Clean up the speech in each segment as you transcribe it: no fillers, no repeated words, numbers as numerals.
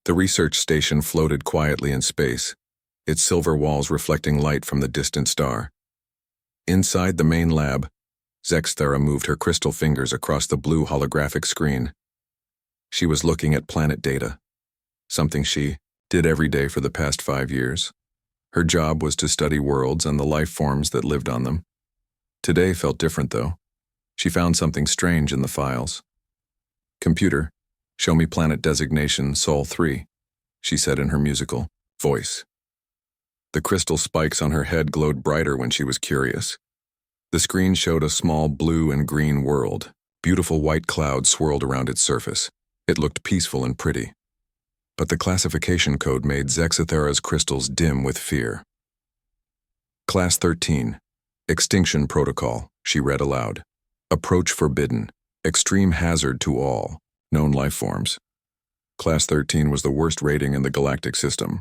The research station floated quietly in space, its silver walls reflecting light from the distant star. Inside the main lab, Zexthera moved her crystal fingers across the blue holographic screen. She was looking at planet data, something she did every day for the past 5 years. Her job was to study worlds and the life forms that lived on them. Today felt different, though. She found something strange in the files. "Computer, show me planet designation Sol 3, she said in her musical voice. The crystal spikes on her head glowed brighter when she was curious. The screen showed a small blue and green world. Beautiful white clouds swirled around its surface. It looked peaceful and pretty. But the classification code made Zexthera's crystals dim with fear. Class 13, Extinction Protocol, she read aloud. Approach forbidden. Extreme hazard to all known life forms. Class 13 was the worst rating in the galactic system.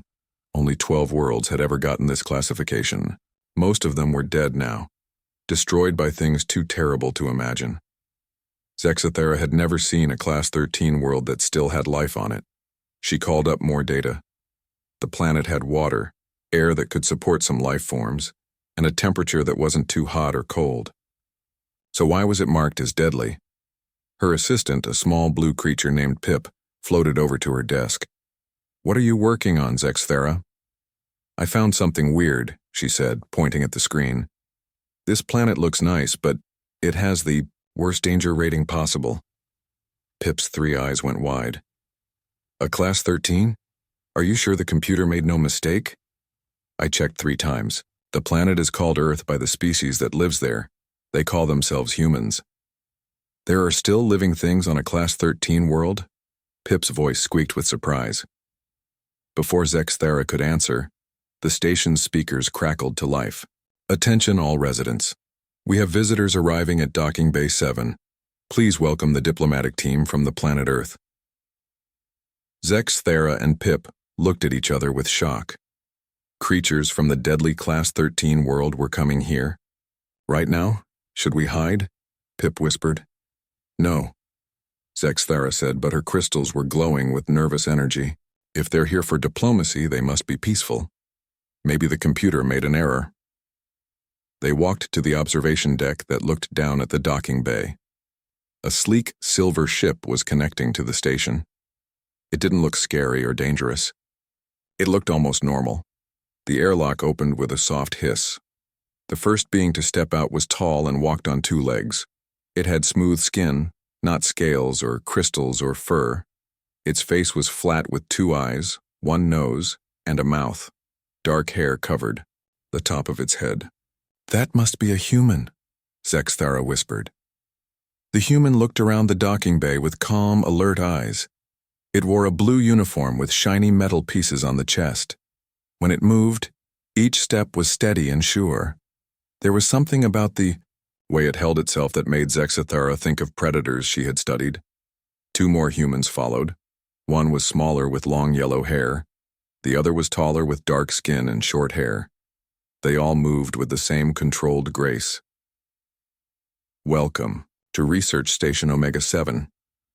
Only 12 worlds had ever gotten this classification. Most of them were dead now, destroyed by things too terrible to imagine. Zexthera had never seen a Class 13 world that still had life on it. She called up more data. The planet had water, air that could support some life forms, and a temperature that wasn't too hot or cold. So why was it marked as deadly? Her assistant, a small blue creature named Pip, floated over to her desk. "What are you working on, Zexthera?" "I found something weird," she said, pointing at the screen. "This planet looks nice, but it has the worst danger rating possible." Pip's 3 eyes went wide. "A Class 13? Are you sure the computer made no mistake?" "I checked 3 times. The planet is called Earth by the species that lives there. They call themselves humans." "There are still living things on a Class 13 world?" Pip's voice squeaked with surprise. Before Zexthera could answer, the station's speakers crackled to life. "Attention all residents. We have visitors arriving at Docking Bay 7. Please welcome the diplomatic team from the planet Earth." Zexthera and Pip looked at each other with shock. Creatures from the deadly Class 13 world were coming here. "Right now? Should we hide?" Pip whispered. "No," Zexthera said, but her crystals were glowing with nervous energy. "If they're here for diplomacy, they must be peaceful. Maybe the computer made an error." They walked to the observation deck that looked down at the docking bay. A sleek silver ship was connecting to the station. It didn't look scary or dangerous. It looked almost normal. The airlock opened with a soft hiss. The first being to step out was tall and walked on 2 legs. It had smooth skin, not scales or crystals or fur. Its face was flat with 2 eyes, 1 nose, and a mouth. Dark hair covered the top of its head. "That must be a human," Zexthera whispered. The human looked around the docking bay with calm, alert eyes. It wore a blue uniform with shiny metal pieces on the chest. When it moved, each step was steady and sure. There was something about the way it held itself that made Zexthera think of predators she had studied. 2 more humans followed. One was smaller with long yellow hair. The other was taller with dark skin and short hair. They all moved with the same controlled grace. "Welcome to Research Station Omega 7,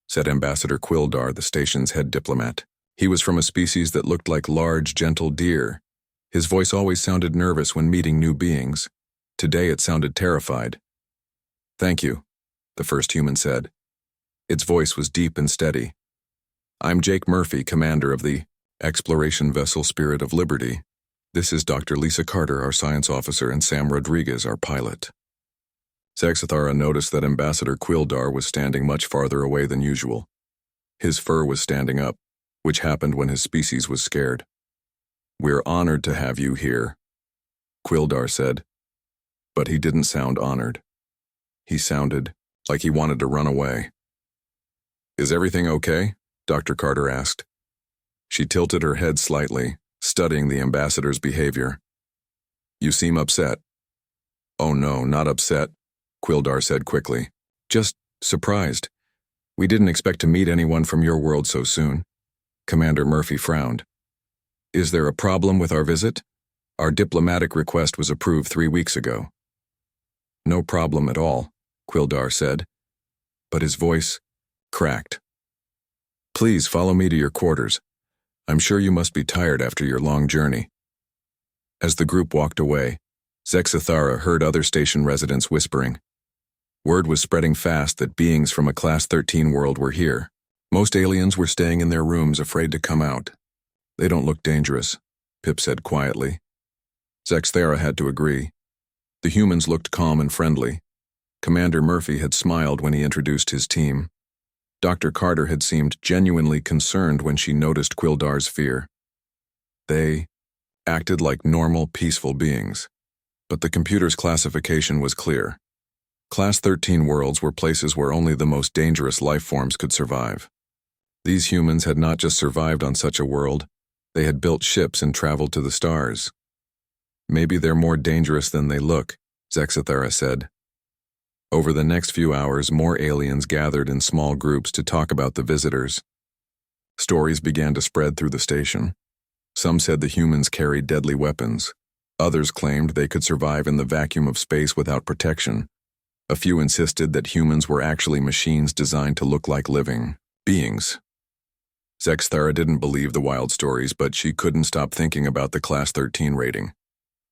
said Ambassador Quildar, the station's head diplomat. He was from a species that looked like large, gentle deer. His voice always sounded nervous when meeting new beings. Today it sounded terrified. "Thank you," the first human said. Its voice was deep and steady. "I'm Jake Murphy, commander of the exploration vessel Spirit of Liberty. This is Dr. Lisa Carter, our science officer, and Sam Rodriguez, our pilot." Zexthera noticed that Ambassador Quildar was standing much farther away than usual. His fur was standing up, which happened when his species was scared. "We're honored to have you here," Quildar said, but he didn't sound honored. He sounded like he wanted to run away. "Is everything okay?" Dr. Carter asked. She tilted her head slightly, studying the ambassador's behavior. "You seem upset." "Oh no, not upset," Quildar said quickly. "Just surprised. We didn't expect to meet anyone from your world so soon." Commander Murphy frowned. "Is there a problem with our visit? Our diplomatic request was approved 3 weeks ago." "No problem at all," Quildar said, but his voice cracked. "Please follow me to your quarters. I'm sure you must be tired after your long journey." As the group walked away, Zexathara heard other station residents whispering. Word was spreading fast that beings from a Class 13 world were here. Most aliens were staying in their rooms, afraid to come out. "They don't look dangerous," Pip said quietly. Zexathara had to agree. The humans looked calm and friendly. Commander Murphy had smiled when he introduced his team. Dr. Carter had seemed genuinely concerned when she noticed Quildar's fear. They acted like normal, peaceful beings. But the computer's classification was clear. Class 13 worlds were places where only the most dangerous life forms could survive. These humans had not just survived on such a world, they had built ships and traveled to the stars. "Maybe they're more dangerous than they look," Zexathara said. Over the next few hours, more aliens gathered in small groups to talk about the visitors. Stories began to spread through the station. Some said the humans carried deadly weapons. Others claimed they could survive in the vacuum of space without protection. A few insisted that humans were actually machines designed to look like living beings. Zexathara didn't believe the wild stories, but she couldn't stop thinking about the Class 13 rating.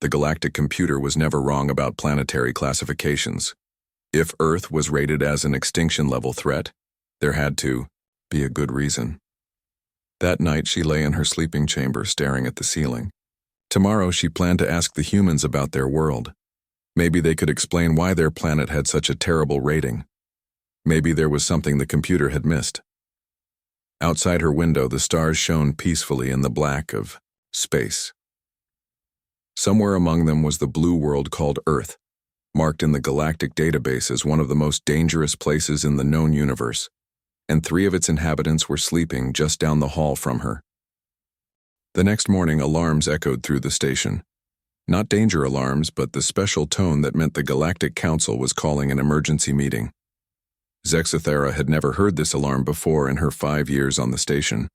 The galactic computer was never wrong about planetary classifications. If Earth was rated as an extinction-level threat, there had to be a good reason. That night, she lay in her sleeping chamber, staring at the ceiling. Tomorrow, she planned to ask the humans about their world. Maybe they could explain why their planet had such a terrible rating. Maybe there was something the computer had missed. Outside her window, the stars shone peacefully in the black of space. Somewhere among them was the blue world called Earth, marked in the galactic database as one of the most dangerous places in the known universe, and 3 of its inhabitants were sleeping just down the hall from her. The next morning, alarms echoed through the station. Not danger alarms, but the special tone that meant the Galactic Council was calling an emergency meeting. Zexathara had never heard this alarm before in her 5 years on the station.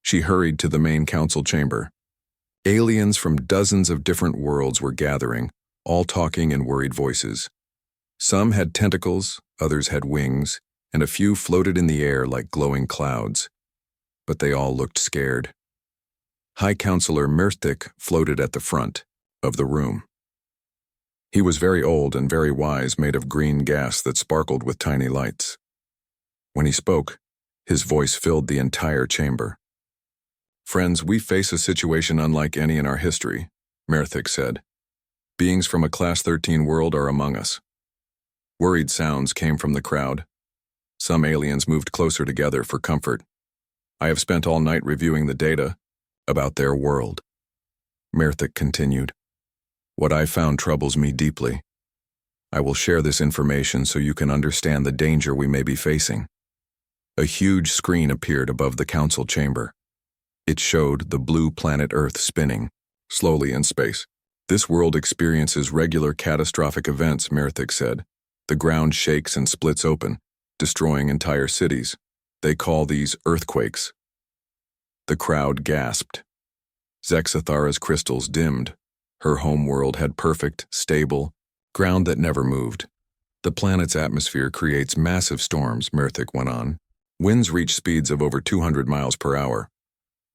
She hurried to the main council chamber. Aliens from dozens of different worlds were gathering, all talking in worried voices. Some had tentacles, others had wings, and a few floated in the air like glowing clouds. But they all looked scared. High Counselor Mirthik floated at the front of the room. He was very old and very wise, made of green gas that sparkled with tiny lights. When he spoke, his voice filled the entire chamber. "Friends, we face a situation unlike any in our history," Mirthik said. "Beings from a Class 13 world are among us." Worried sounds came from the crowd. Some aliens moved closer together for comfort. "I have spent all night reviewing the data about their world," Mirthik continued. "What I found troubles me deeply. I will share this information so you can understand the danger we may be facing." A huge screen appeared above the council chamber. It showed the blue planet Earth spinning slowly in space. "This world experiences regular catastrophic events," Mirthik said. "The ground shakes and splits open, destroying entire cities. They call these earthquakes." The crowd gasped. Zexathara's crystals dimmed. Her home world had perfect, stable ground that never moved. "The planet's atmosphere creates massive storms," Mirthik went on. "Winds reach speeds of over 200 miles per hour.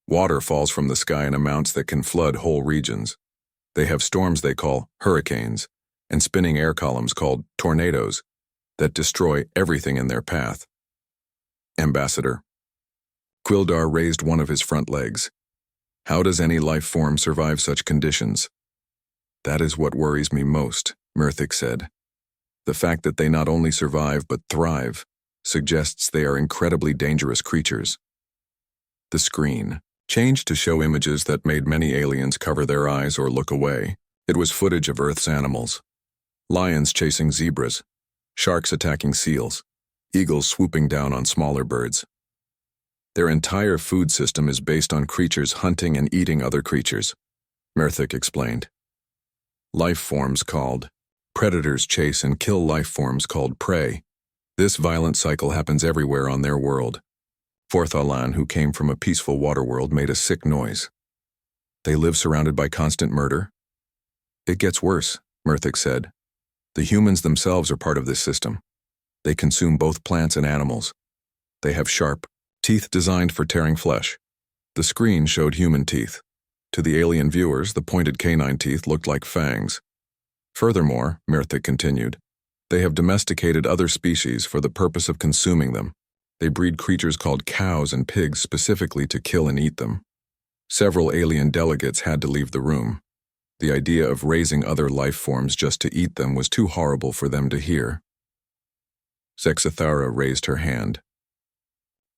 Water falls from the sky in amounts that can flood whole regions. They have storms they call hurricanes and spinning air columns called tornadoes that destroy everything in their path." Ambassador. Quildar raised one of his front legs. "How does any life form survive such conditions?" "That is what worries me most," Mirthik said. "The fact that they not only survive but thrive suggests they are incredibly dangerous creatures." The screen changed to show images that made many aliens cover their eyes or look away. It was footage of Earth's animals. Lions chasing zebras, sharks attacking seals, eagles swooping down on smaller birds. Their entire food system is based on creatures hunting and eating other creatures, Mirthik explained. Life forms called predators chase and kill life forms called prey. This violent cycle happens everywhere on their world. Forthalan, who came from a peaceful water world, made a sick noise. "They live surrounded by constant murder?" "It gets worse," Mirthik said. "The humans themselves are part of this system. They consume both plants and animals. They have sharp teeth designed for tearing flesh. The screen showed human teeth. To the alien viewers, the pointed canine teeth looked like fangs. Furthermore, Mirthik continued, they have domesticated other species for the purpose of consuming them. They breed creatures called cows and pigs specifically to kill and eat them. Several alien delegates had to leave the room. The idea of raising other life forms just to eat them was too horrible for them to hear. Zexithara raised her hand.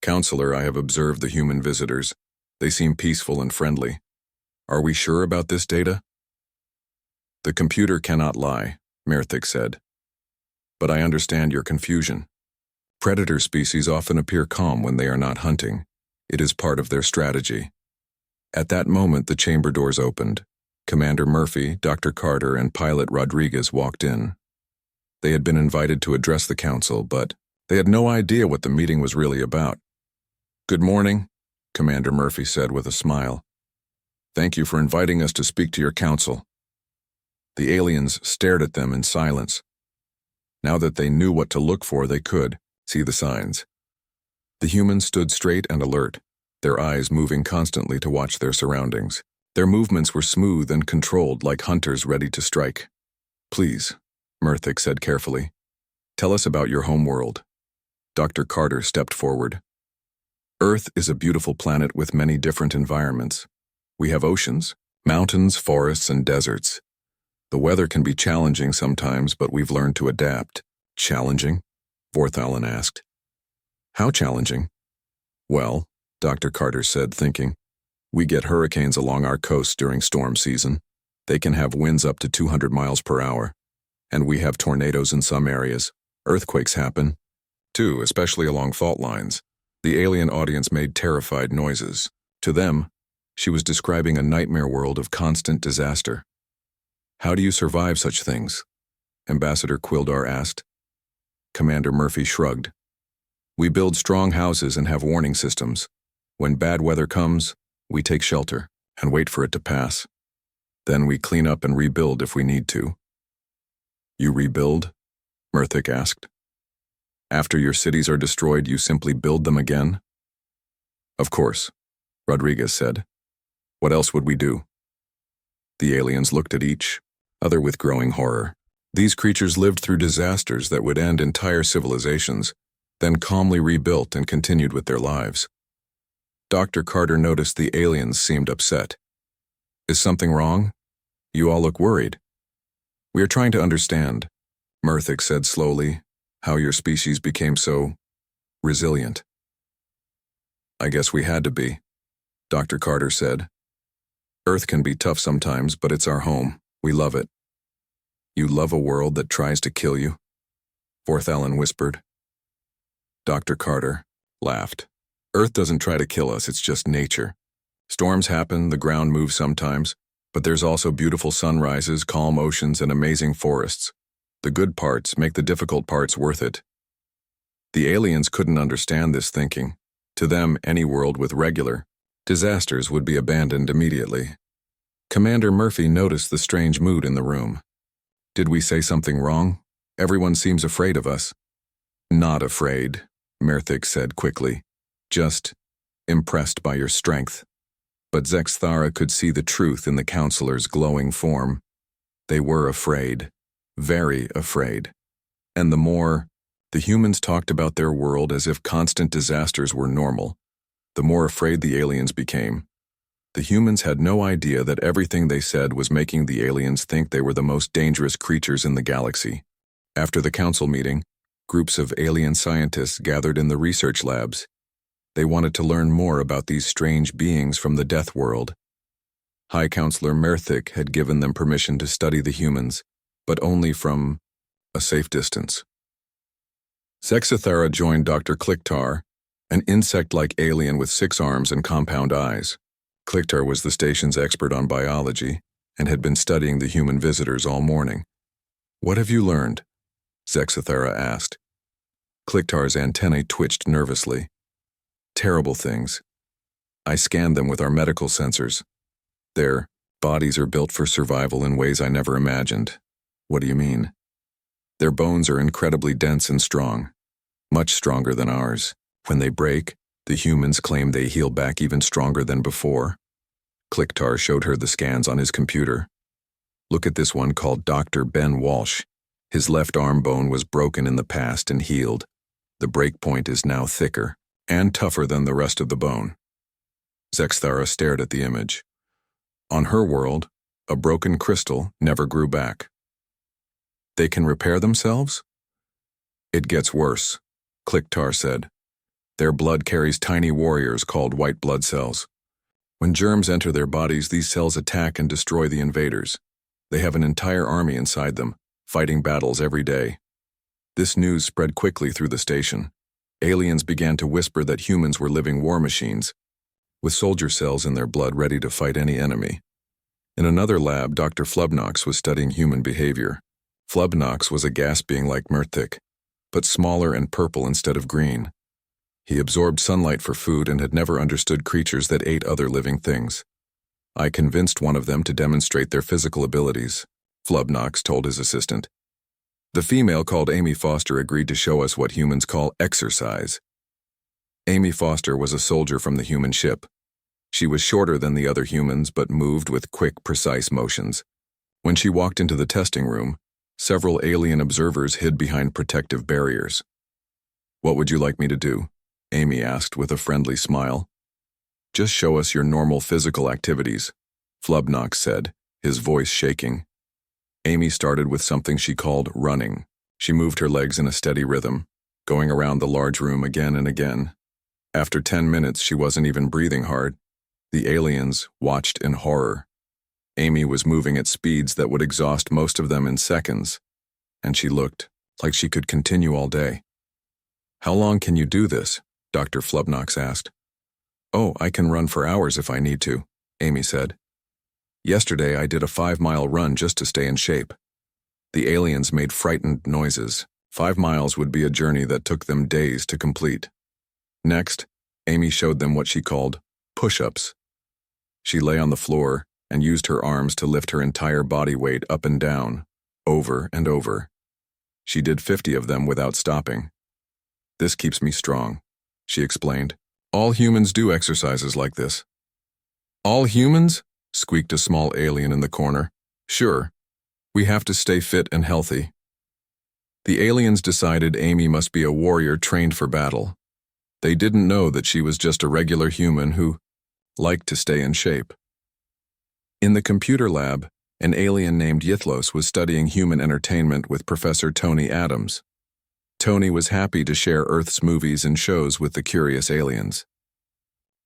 Counselor, I have observed the human visitors. They seem peaceful and friendly. Are we sure about this data? The computer cannot lie, Mirthik said. But I understand your confusion. Predator species often appear calm when they are not hunting. It is part of their strategy. At that moment, the chamber doors opened. Commander Murphy, Dr. Carter, and Pilot Rodriguez walked in. They had been invited to address the council, but they had no idea what the meeting was really about. Good morning, Commander Murphy said with a smile. Thank you for inviting us to speak to your council. The aliens stared at them in silence. Now that they knew what to look for, they could see the signs. The humans stood straight and alert, their eyes moving constantly to watch their surroundings. Their movements were smooth and controlled like hunters ready to strike. Please, Mirthik said carefully, tell us about your home world. Dr. Carter stepped forward. Earth is a beautiful planet with many different environments. We have oceans, mountains, forests, and deserts. The weather can be challenging sometimes, but we've learned to adapt. Challenging? Vorthalin asked. How challenging? Well, Dr. Carter said, thinking. We get hurricanes along our coast during storm season. They can have winds up to 200 miles per hour. And we have tornadoes in some areas. Earthquakes happen, too, especially along fault lines. The alien audience made terrified noises. To them, she was describing a nightmare world of constant disaster. How do you survive such things? Ambassador Quildar asked. Commander Murphy shrugged. We build strong houses and have warning systems. When bad weather comes, we take shelter and wait for it to pass. Then we clean up and rebuild if we need to. You rebuild? Mirthik asked. After your cities are destroyed, you simply build them again? Of course, Rodriguez said. What else would we do? The aliens looked at each other with growing horror. These creatures lived through disasters that would end entire civilizations, then calmly rebuilt and continued with their lives. Dr. Carter noticed the aliens seemed upset. Is something wrong? You all look worried. We are trying to understand, Mirthik said slowly, how your species became so resilient. I guess we had to be, Dr. Carter said. Earth can be tough sometimes, but it's our home. We love it. You love a world that tries to kill you? Vorthalin whispered. Dr. Carter laughed. Earth doesn't try to kill us, it's just nature. Storms happen, the ground moves sometimes, but there's also beautiful sunrises, calm oceans, and amazing forests. The good parts make the difficult parts worth it. The aliens couldn't understand this thinking. To them, any world with regular disasters would be abandoned immediately. Commander Murphy noticed the strange mood in the room. Did we say something wrong? Everyone seems afraid of us. Not afraid, Mirthik said quickly. Just impressed by your strength. But Zexthara could see the truth in the counselor's glowing form. They were afraid. Very afraid. And the more the humans talked about their world as if constant disasters were normal, the more afraid the aliens became. The humans had no idea that everything they said was making the aliens think they were the most dangerous creatures in the galaxy. After the council meeting, groups of alien scientists gathered in the research labs. They wanted to learn more about these strange beings from the Deathworld. High Counselor Mirthik had given them permission to study the humans, but only from a safe distance. Zexithara joined Dr. Kliktar, an insect-like alien with 6 arms and compound eyes. Kliktar was the station's expert on biology and had been studying the human visitors all morning. What have you learned? Zexithara asked. Kliktar's antennae twitched nervously. Terrible things. I scanned them with our medical sensors. Their bodies are built for survival in ways I never imagined. What do you mean? Their bones are incredibly dense and strong, much stronger than ours. When they break, The humans claim they heal back even stronger than before. Clicktar showed her the scans on his computer. Look at this one called Dr. Ben Walsh. His left arm bone was broken in the past and healed. The break point is now thicker and tougher than the rest of the bone. Zexthara stared at the image. On her world, a broken crystal never grew back. They can repair themselves? It gets worse, Clicktar said. Their blood carries tiny warriors called white blood cells. When germs enter their bodies, these cells attack and destroy the invaders. They have an entire army inside them, fighting battles every day. This news spread quickly through the station. Aliens began to whisper that humans were living war machines, with soldier cells in their blood ready to fight any enemy. In another lab, Dr. Flubnox was studying human behavior. Flubnox was a gas being like Murthik, but smaller and purple instead of green. He absorbed sunlight for food and had never understood creatures that ate other living things. I convinced one of them to demonstrate their physical abilities, Flubnox told his assistant. The female called Amy Foster agreed to show us what humans call exercise. Amy Foster was a soldier from the human ship. She was shorter than the other humans but moved with quick, precise motions. When she walked into the testing room, several alien observers hid behind protective barriers. "What would you like me to do?" Amy asked with a friendly smile. "Just show us your normal physical activities," Flubnox said, his voice shaking. Amy started with something she called running. She moved her legs in a steady rhythm, going around the large room again and again. After 10 minutes, she wasn't even breathing hard. The aliens watched in horror. Amy was moving at speeds that would exhaust most of them in seconds, and she looked like she could continue all day. "How long can you do this?" Dr. Flubnox asked. "Oh, I can run for hours if I need to," Amy said. "Yesterday I did a 5-mile run just to stay in shape." The aliens made frightened noises. 5 miles would be a journey that took them days to complete. Next, Amy showed them what she called push-ups. She lay on the floor and used her arms to lift her entire body weight up and down, over and over. She did 50 of them without stopping. "This keeps me strong," she explained. "All humans do exercises like this." "All humans?" squeaked a small alien in the corner. "Sure. We have to stay fit and healthy." The aliens decided Amy must be a warrior trained for battle. They didn't know that she was just a regular human who liked to stay in shape. In the computer lab, an alien named Yithlos was studying human entertainment with Professor Tony Adams. Tony was happy to share Earth's movies and shows with the curious aliens.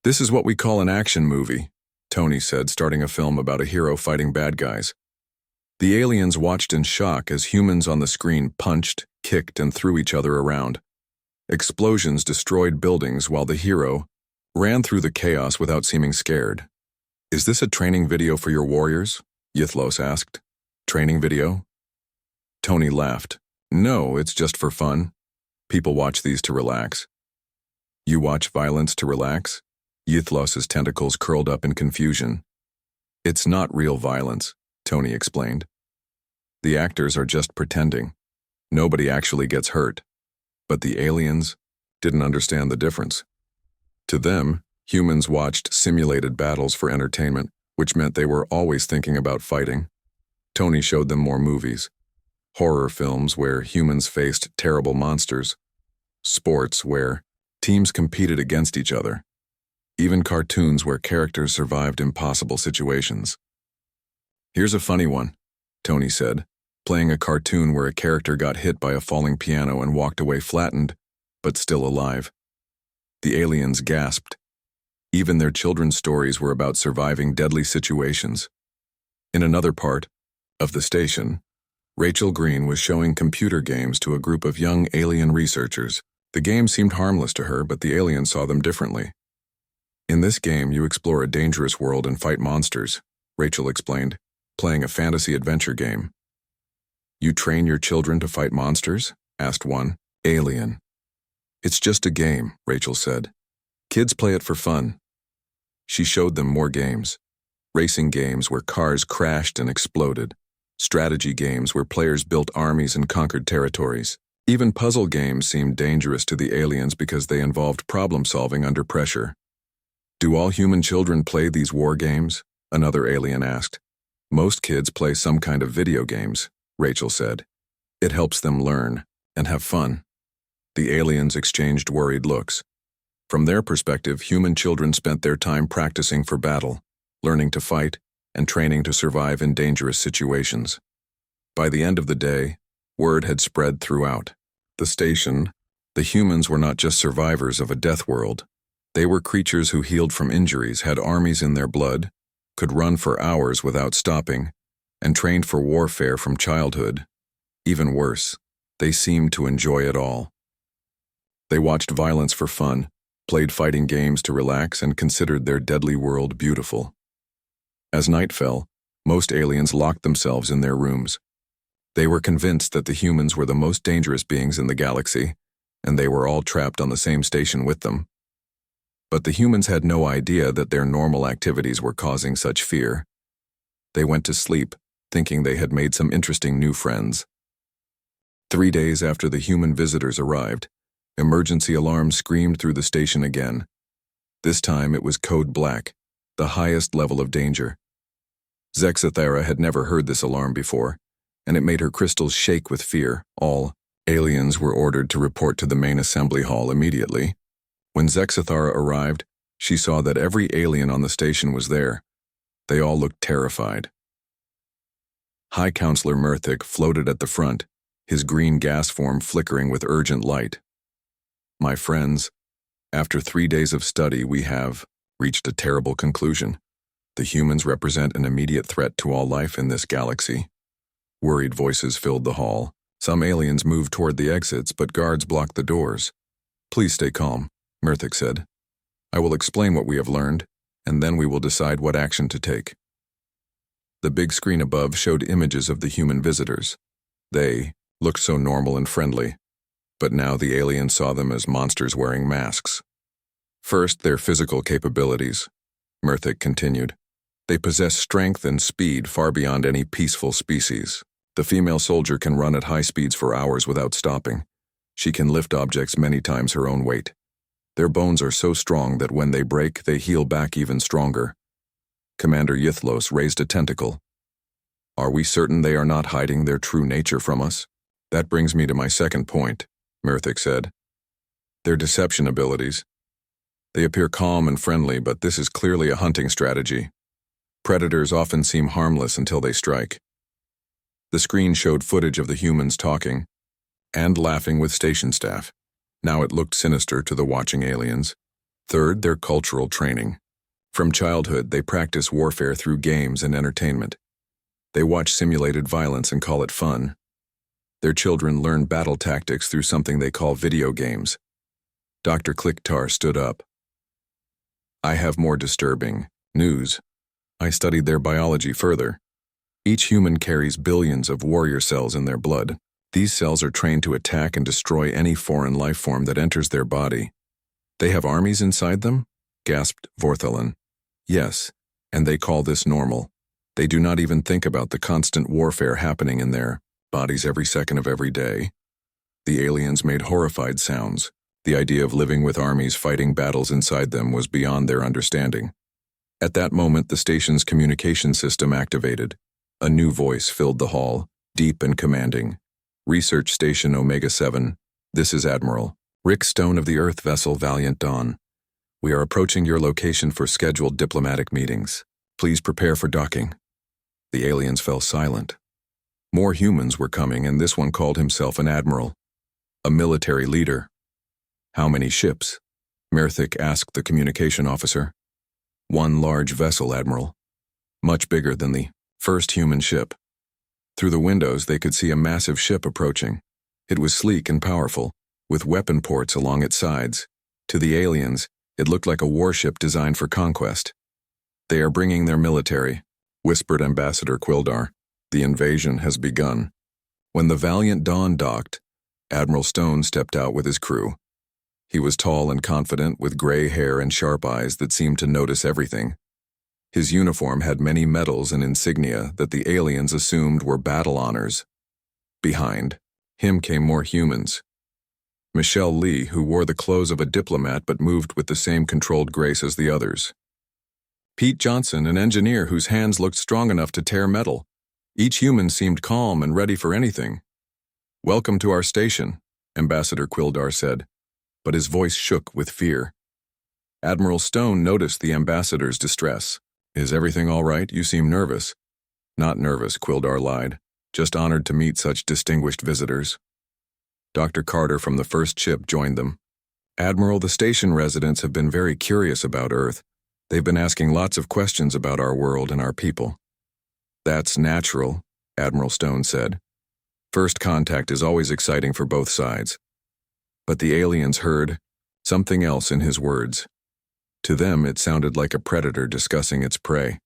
"This is what we call an action movie," Tony said, starting a film about a hero fighting bad guys. The aliens watched in shock as humans on the screen punched, kicked, and threw each other around. Explosions destroyed buildings while the hero ran through the chaos without seeming scared. "Is this a training video for your warriors?" Yithlos asked. "Training video?" Tony laughed. "No, it's just for fun. People watch these to relax." "You watch violence to relax?" Yithlos's tentacles curled up in confusion. "It's not real violence," Tony explained. "The actors are just pretending. Nobody actually gets hurt." But the aliens didn't understand the difference. To them, humans watched simulated battles for entertainment, which meant they were always thinking about fighting. Tony showed them more movies. Horror films where humans faced terrible monsters. Sports where teams competed against each other. Even cartoons where characters survived impossible situations. "Here's a funny one," Tony said, playing a cartoon where a character got hit by a falling piano and walked away flattened, but still alive. The aliens gasped. Even their children's stories were about surviving deadly situations. In another part of the station, Rachel Green was showing computer games to a group of young alien researchers. The game seemed harmless to her, but the aliens saw them differently. "In this game, you explore a dangerous world and fight monsters," Rachel explained, playing a fantasy adventure game. "You train your children to fight monsters?" asked one alien. "It's just a game," Rachel said. "Kids play it for fun." She showed them more games. Racing games where cars crashed and exploded. Strategy games where players built armies and conquered territories. Even puzzle games seemed dangerous to the aliens because they involved problem-solving under pressure. "Do all human children play these war games?" another alien asked. "Most kids play some kind of video games," Rachel said. "It helps them learn and have fun." The aliens exchanged worried looks. From their perspective, human children spent their time practicing for battle, learning to fight, and training to survive in dangerous situations. By the end of the day, word had spread throughout the station. The humans were not just survivors of a death world. They were creatures who healed from injuries, had armies in their blood, could run for hours without stopping, and trained for warfare from childhood. Even worse, they seemed to enjoy it all. They watched violence for fun, played fighting games to relax, and considered their deadly world beautiful. As night fell, most aliens locked themselves in their rooms. They were convinced that the humans were the most dangerous beings in the galaxy, and they were all trapped on the same station with them. But the humans had no idea that their normal activities were causing such fear. They went to sleep, thinking they had made some interesting new friends. 3 days after the human visitors arrived, emergency alarms screamed through the station again. This time it was code black, the highest level of danger. Zexathera had never heard this alarm before, and it made her crystals shake with fear. All aliens were ordered to report to the main assembly hall immediately. When Zexathara arrived, she saw that every alien on the station was there. They all looked terrified. High Counselor Murthic floated at the front, his green gas form flickering with urgent light. "My friends, after 3 days of study, we have reached a terrible conclusion. The humans represent an immediate threat to all life in this galaxy." Worried voices filled the hall. Some aliens moved toward the exits, but guards blocked the doors. "Please stay calm," Murthic said. "I will explain what we have learned, and then we will decide what action to take." The big screen above showed images of the human visitors. They looked so normal and friendly, but now the aliens saw them as monsters wearing masks. "First, their physical capabilities," Murthic continued. "They possess strength and speed far beyond any peaceful species. The female soldier can run at high speeds for hours without stopping. She can lift objects many times her own weight. Their bones are so strong that when they break, they heal back even stronger." Commander Yithlos raised a tentacle. "Are we certain they are not hiding their true nature from us?" "That brings me to my second point," Murthic said. "Their deception abilities. They appear calm and friendly, but this is clearly a hunting strategy. Predators often seem harmless until they strike." The screen showed footage of the humans talking and laughing with station staff. Now it looked sinister to the watching aliens. Third, their cultural training. From childhood, they practice warfare through games and entertainment. They watch simulated violence and call it fun. Their children learn battle tactics through something they call video games. Dr. Klicktar stood up. "I have more disturbing news. I studied their biology further. Each human carries billions of warrior cells in their blood. These cells are trained to attack and destroy any foreign life form that enters their body." "They have armies inside them?" gasped Vorthalin. "Yes, and they call this normal. They do not even think about the constant warfare happening in their bodies every second of every day." The aliens made horrified sounds. The idea of living with armies fighting battles inside them was beyond their understanding. At that moment, the station's communication system activated. A new voice filled the hall, deep and commanding. "Research Station Omega-7, this is Admiral Rick Stone of the Earth vessel Valiant Dawn. We are approaching your location for scheduled diplomatic meetings. Please prepare for docking." The aliens fell silent. More humans were coming, and this one called himself an admiral, a military leader. "How many ships?" Murthic asked the communication officer. "One large vessel, Admiral. Much bigger than the first human ship." Through the windows, they could see a massive ship approaching. It was sleek and powerful, with weapon ports along its sides. To the aliens, it looked like a warship designed for conquest. "They are bringing their military," whispered Ambassador Quildar. "The invasion has begun." When the Valiant Dawn docked, Admiral Stone stepped out with his crew. He was tall and confident, with gray hair and sharp eyes that seemed to notice everything. His uniform had many medals and insignia that the aliens assumed were battle honors. Behind, Him came more humans. Michelle Lee, who wore the clothes of a diplomat but moved with the same controlled grace as the others. Pete Johnson, an engineer whose hands looked strong enough to tear metal. Each human seemed calm and ready for anything. "Welcome to our station," Ambassador Quildar said, but his voice shook with fear. Admiral Stone noticed the ambassador's distress. "Is everything all right? You seem nervous." "Not nervous," Quildar lied. "Just honored to meet such distinguished visitors." Dr. Carter from the first ship joined them. "Admiral, the station residents have been very curious about Earth. They've been asking lots of questions about our world and our people." "That's natural," Admiral Stone said. "First contact is always exciting for both sides." But the aliens heard something else in his words. To them, it sounded like a predator discussing its prey.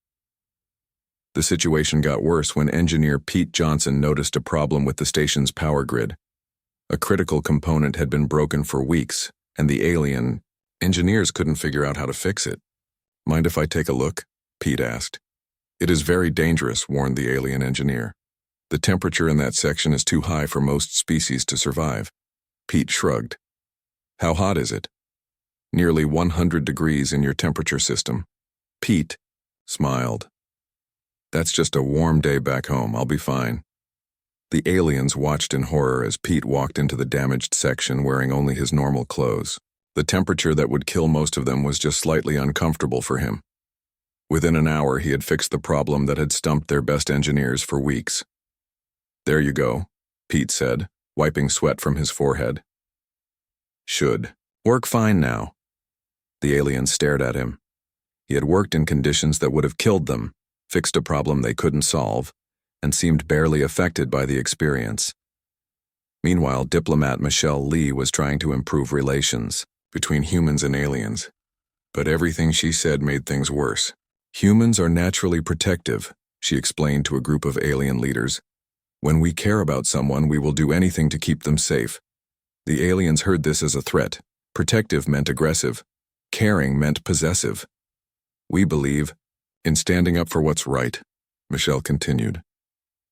The situation got worse when engineer Pete Johnson noticed a problem with the station's power grid. A critical component had been broken for weeks, and the alien engineers couldn't figure out how to fix it. "Mind if I take a look?" Pete asked. "It is very dangerous," warned the alien engineer. "The temperature in that section is too high for most species to survive." Pete shrugged. "How hot is it?" "Nearly 100 degrees in your temperature system." Pete smiled. "That's just a warm day back home. I'll be fine." The aliens watched in horror as Pete walked into the damaged section wearing only his normal clothes. The temperature that would kill most of them was just slightly uncomfortable for him. Within an hour, he had fixed the problem that had stumped their best engineers for weeks. "There you go," Pete said, wiping sweat from his forehead. "Should work fine now." The aliens stared at him. He had worked in conditions that would have killed them, fixed a problem they couldn't solve, and seemed barely affected by the experience. Meanwhile, diplomat Michelle Lee was trying to improve relations between humans and aliens. But everything she said made things worse. "Humans are naturally protective," she explained to a group of alien leaders. "When we care about someone, we will do anything to keep them safe." The aliens heard this as a threat. Protective meant aggressive. Caring meant possessive. "We believe in standing up for what's right," Michelle continued.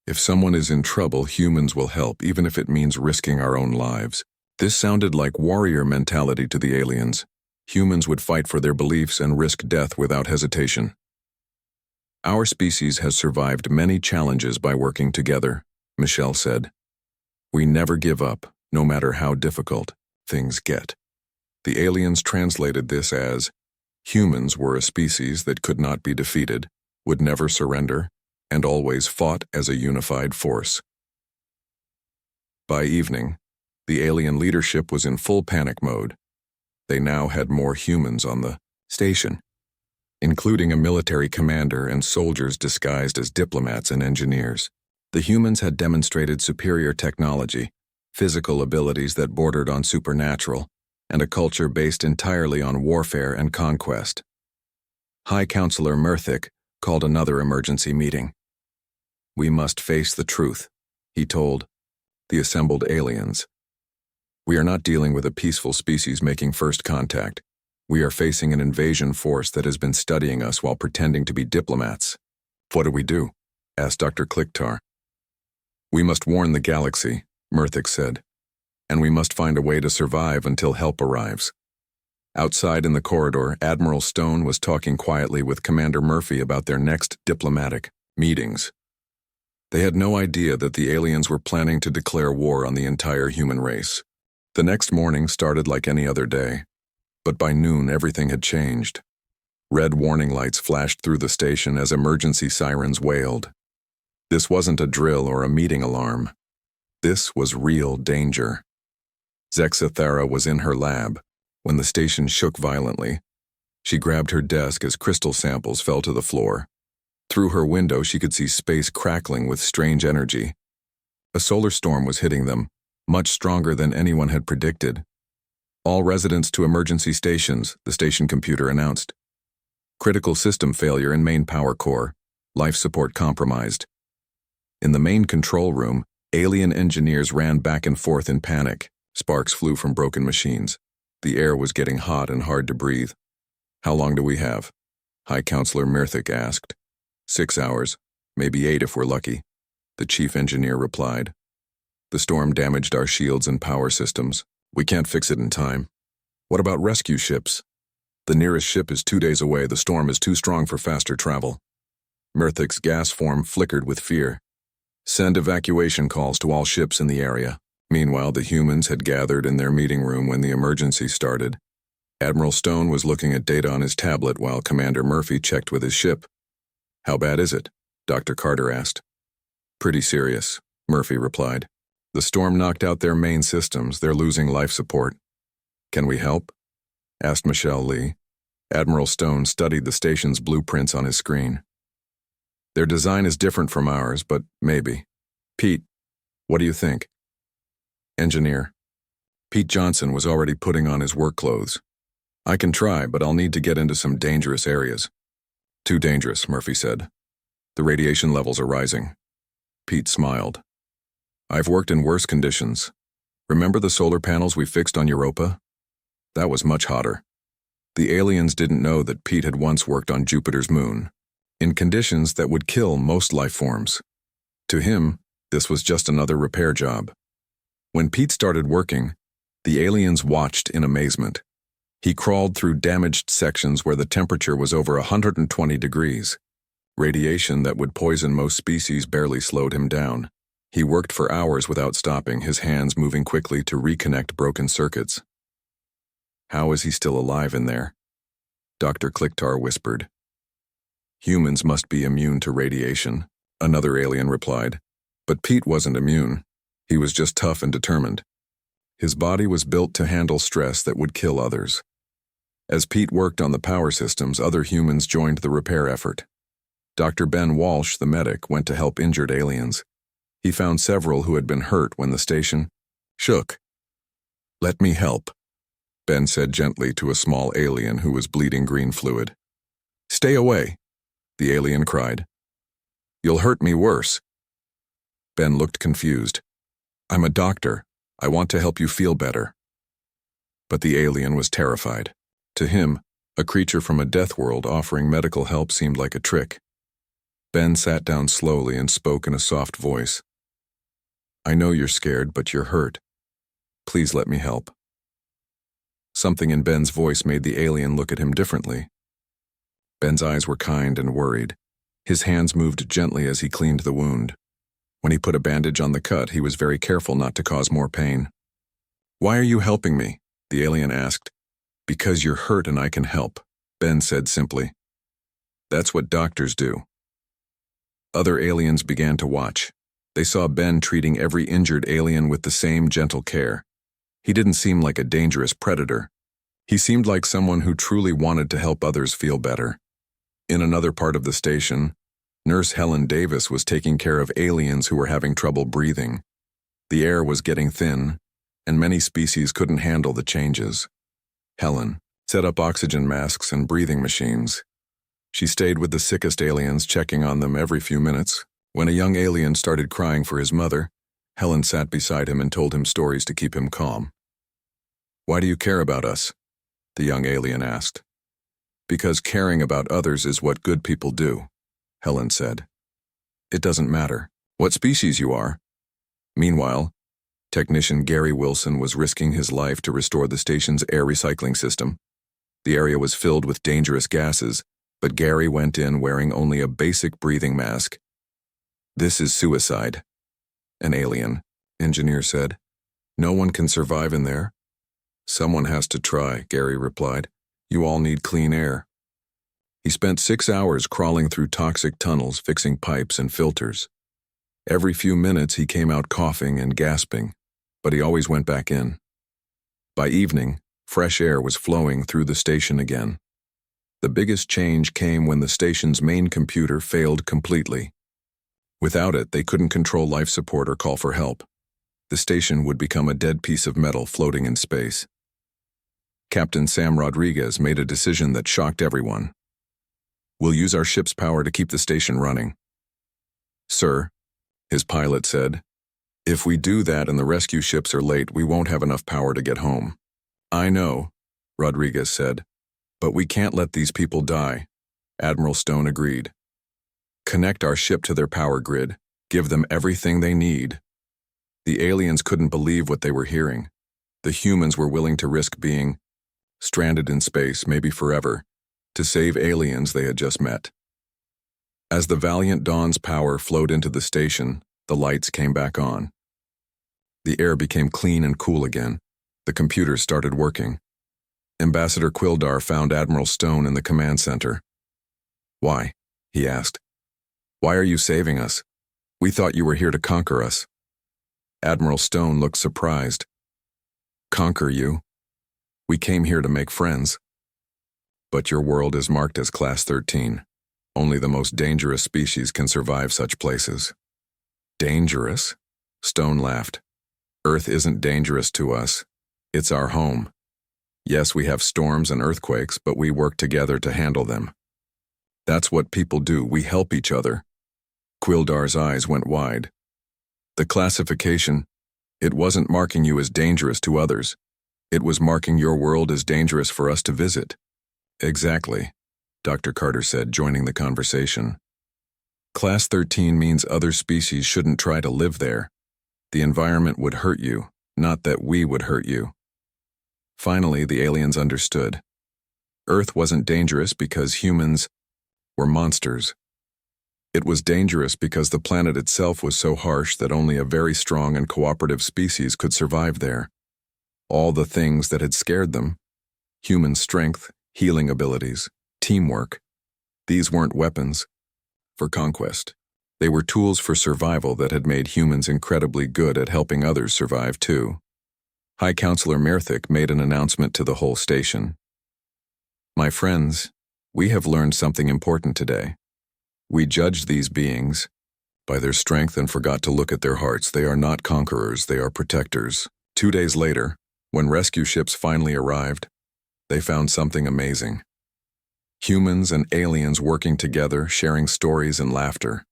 "If someone is in trouble, humans will help, even if it means risking our own lives." This sounded like warrior mentality to the aliens. Humans would fight for their beliefs and risk death without hesitation. "Our species has survived many challenges by working together," Michelle said. "We never give up, no matter how difficult things get." The aliens translated this as, humans were a species that could not be defeated, would never surrender, and always fought as a unified force. By evening, the alien leadership was in full panic mode. They now had more humans on the station, including a military commander and soldiers disguised as diplomats and engineers. The humans had demonstrated superior technology, physical abilities that bordered on supernatural, and a culture based entirely on warfare and conquest. High Counselor Murthick called another emergency meeting. "We must face the truth," he told the assembled aliens. "We are not dealing with a peaceful species making first contact. We are facing an invasion force that has been studying us while pretending to be diplomats." "What do we do?" asked Dr. Klicktar. "We must warn the galaxy," Murthick said, "and we must find a way to survive until help arrives." Outside in the corridor, Admiral Stone was talking quietly with Commander Murphy about their next diplomatic meetings. They had no idea that the aliens were planning to declare war on the entire human race. The next morning started like any other day, but by noon everything had changed. Red warning lights flashed through the station as emergency sirens wailed. This wasn't a drill or a meeting alarm. This was real danger. Zexathera was in her lab when the station shook violently. She grabbed her desk as crystal samples fell to the floor. Through her window, she could see space crackling with strange energy. A solar storm was hitting them, much stronger than anyone had predicted. "All residents to emergency stations," the station computer announced. "Critical system failure in main power core. Life support compromised." In the main control room, alien engineers ran back and forth in panic. Sparks flew from broken machines. The air was getting hot and hard to breathe. "How long do we have?" High Counselor Murthick asked. 6 hours, maybe 8 if we're lucky," the chief engineer replied. The storm damaged our shields and power systems. We can't fix it in time. What about rescue ships? The nearest ship is 2 days away. The storm is too strong for faster travel. Murthic's gas form flickered with fear. Send evacuation calls to all ships in the area. Meanwhile, the humans had gathered in their meeting room when the emergency started. Admiral Stone was looking at data on his tablet while Commander Murphy checked with his ship. How bad is it? Dr. Carter asked. Pretty serious, Murphy replied. The storm knocked out their main systems. They're losing life support. Can we help? Asked Michelle Lee. Admiral Stone studied the station's blueprints on his screen. Their design is different from ours, but maybe. Pete, what do you think? Engineer. Pete Johnson was already putting on his work clothes. I can try, but I'll need to get into some dangerous areas. Too dangerous, Murphy said. The radiation levels are rising. Pete smiled. I've worked in worse conditions. Remember the solar panels we fixed on Europa? That was much hotter. The aliens didn't know that Pete had once worked on Jupiter's moon, in conditions that would kill most life forms. To him, this was just another repair job. When Pete started working, the aliens watched in amazement. He crawled through damaged sections where the temperature was over 120 degrees. Radiation that would poison most species barely slowed him down. He worked for hours without stopping, his hands moving quickly to reconnect broken circuits. How is he still alive in there? Dr. Klicktar whispered. Humans must be immune to radiation, another alien replied. But Pete wasn't immune. He was just tough and determined. His body was built to handle stress that would kill others. As Pete worked on the power systems, other humans joined the repair effort. Dr. Ben Walsh, the medic, went to help injured aliens. He found several who had been hurt when the station shook. Let me help, Ben said gently to a small alien who was bleeding green fluid. Stay away, the alien cried. You'll hurt me worse. Ben looked confused. I'm a doctor. I want to help you feel better. But the alien was terrified. To him, a creature from a Deathworld offering medical help seemed like a trick. Ben sat down slowly and spoke in a soft voice. I know you're scared, but you're hurt. Please let me help. Something in Ben's voice made the alien look at him differently. Ben's eyes were kind and worried. His hands moved gently as he cleaned the wound. When he put a bandage on the cut, he was very careful not to cause more pain. Why are you helping me? The alien asked. Because you're hurt and I can help, Ben said simply. That's what doctors do. Other aliens began to watch. They saw Ben treating every injured alien with the same gentle care. He didn't seem like a dangerous predator. He seemed like someone who truly wanted to help others feel better. In another part of the station, Nurse Helen Davis was taking care of aliens who were having trouble breathing. The air was getting thin, and many species couldn't handle the changes. Helen set up oxygen masks and breathing machines. She stayed with the sickest aliens, checking on them every few minutes. When a young alien started crying for his mother, Helen sat beside him and told him stories to keep him calm. Why do you care about us? The young alien asked. Because caring about others is what good people do, Helen said. It doesn't matter what species you are. Meanwhile, technician Gary Wilson was risking his life to restore the station's air recycling system. The area was filled with dangerous gases, but Gary went in wearing only a basic breathing mask. This is suicide, an alien engineer said. No one can survive in there. Someone has to try, Gary replied. You all need clean air. He spent 6 hours crawling through toxic tunnels, fixing pipes and filters. Every few minutes he came out coughing and gasping, but he always went back in. By evening, fresh air was flowing through the station again. The biggest change came when the station's main computer failed completely. Without it, they couldn't control life support or call for help. The station would become a dead piece of metal floating in space. Captain Sam Rodriguez made a decision that shocked everyone. We'll use our ship's power to keep the station running. Sir, his pilot said, if we do that and the rescue ships are late, we won't have enough power to get home. I know, Rodriguez said, but we can't let these people die. Admiral Stone agreed. Connect our ship to their power grid. Give them everything they need. The aliens couldn't believe what they were hearing. The humans were willing to risk being stranded in space, maybe forever, to save aliens they had just met. As the Valiant Dawn's power flowed into the station, the lights came back on. The air became clean and cool again. The computers started working. Ambassador Quildar found Admiral Stone in the command center. "Why?" he asked. "Why are you saving us? We thought you were here to conquer us." Admiral Stone looked surprised. "Conquer you? We came here to make friends." "But your world is marked as Class 13. Only the most dangerous species can survive such places." "Dangerous?" Stone laughed. "Earth isn't dangerous to us. It's our home. Yes, we have storms and earthquakes, but we work together to handle them. That's what people do. We help each other." Quildar's eyes went wide. "The classification, it wasn't marking you as dangerous to others. It was marking your world as dangerous for us to visit." "Exactly," Dr. Carter said, joining the conversation. "Class 13 means other species shouldn't try to live there. The environment would hurt you, not that we would hurt you." Finally, the aliens understood. Earth wasn't dangerous because humans were monsters. It was dangerous because the planet itself was so harsh that only a very strong and cooperative species could survive there. All the things that had scared them, human strength, healing abilities, teamwork, these weren't weapons for conquest. They were tools for survival that had made humans incredibly good at helping others survive too. High Counselor Merthic made an announcement to the whole station. "My friends, we have learned something important today. We judged these beings by their strength and forgot to look at their hearts. They are not conquerors, they are protectors." 2 days later, when rescue ships finally arrived, they found something amazing. Humans and aliens working together, sharing stories and laughter.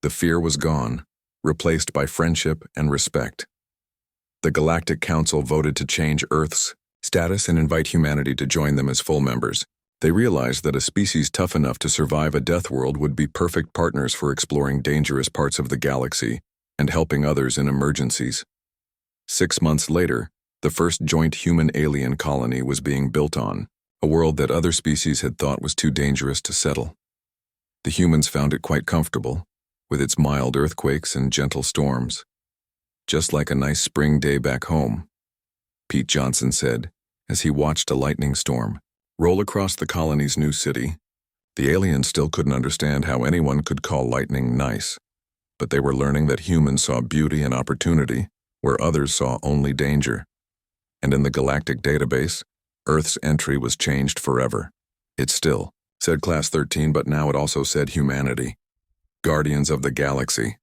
The fear was gone, replaced by friendship and respect. The Galactic Council voted to change Earth's status and invite humanity to join them as full members. They realized that a species tough enough to survive a Deathworld would be perfect partners for exploring dangerous parts of the galaxy and helping others in emergencies. 6 months later, the first joint human-alien colony was being built on, a world that other species had thought was too dangerous to settle. The humans found it quite comfortable, with its mild earthquakes and gentle storms. "Just like a nice spring day back home," Pete Johnson said, as he watched a lightning storm roll across the colony's new city. The aliens still couldn't understand how anyone could call lightning nice, but they were learning that humans saw beauty and opportunity where others saw only danger. And in the galactic database, Earth's entry was changed forever. It still said Class 13, but now it also said humanity. Guardians of the Galaxy.